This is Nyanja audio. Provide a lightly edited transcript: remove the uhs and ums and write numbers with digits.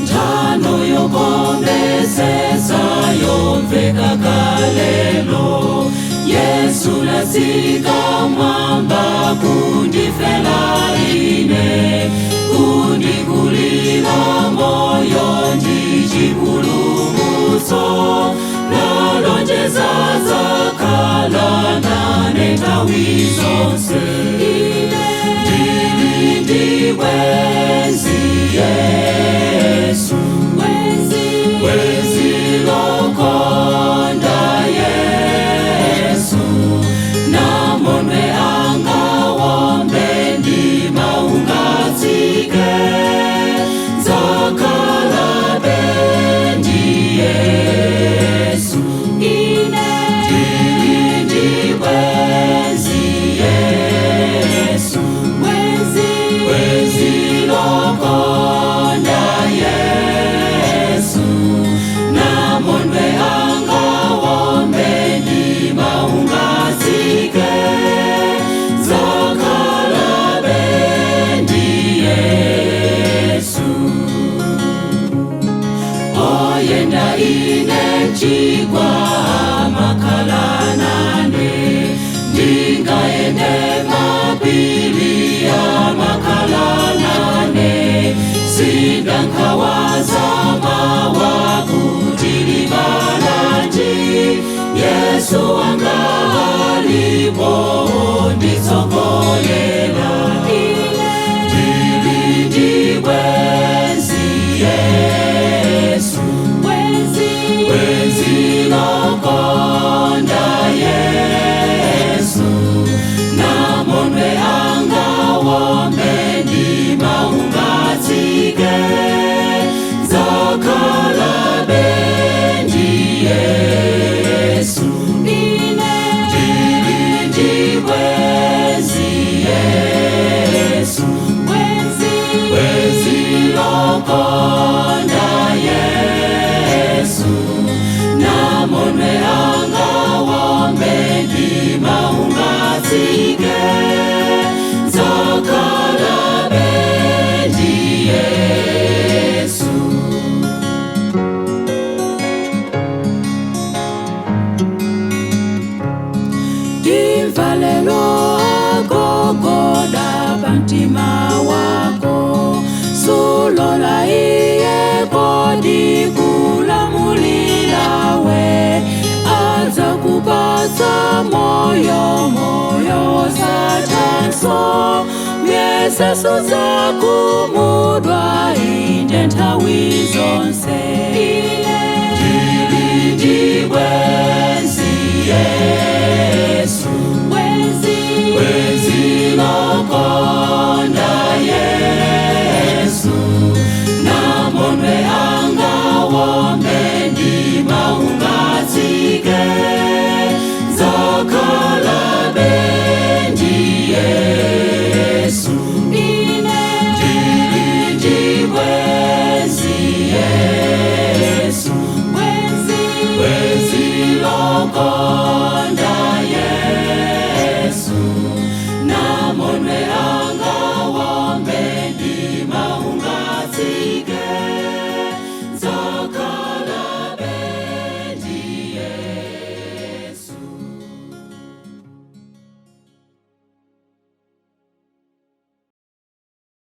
Njalo yokombesesa yomveka kalelo, Yesu nasika mwamba kundifela ine, kundikulila moyo ndichipulumutso, nalonjeza zakhala nane nthawi zonse. Ndili ndi bwenzi Yesu, bwenzi lokonda Yesu, namondwe anga wombe ndimaungatsike, zakhala bendi Yesu. Ndili ndi bwenzi Yesu, bwenzi lokonda Yesu, namondwe anga wombe ndimaungatsike, zakhala bendi Yesu. Oyenda ine chigwa makhala nane, ndingaende mapiri makhala nane, sidankhawaza mawa kutilibalanji, Yesu wanga alipo nditsogolela. Ndili ndi bwenzi Yesu, bwenzi lokonda Yesu, namondwe anga wombe ndimaungatsike, zakhala bendi Yesu. Ndili ndi bwenzi Yesu, bwenzi lokonda Yesu, namondwe anga wombe ndimaungatsike, zakhala bendi Yesu. Imvalelo agogoda pamtima wako, sulola iye kodi kulamulirawe, aza kupatsa moyo satanso, myeseso zakumudwa inde nthawi zonse. Ndili ndi bwenzi Yesu,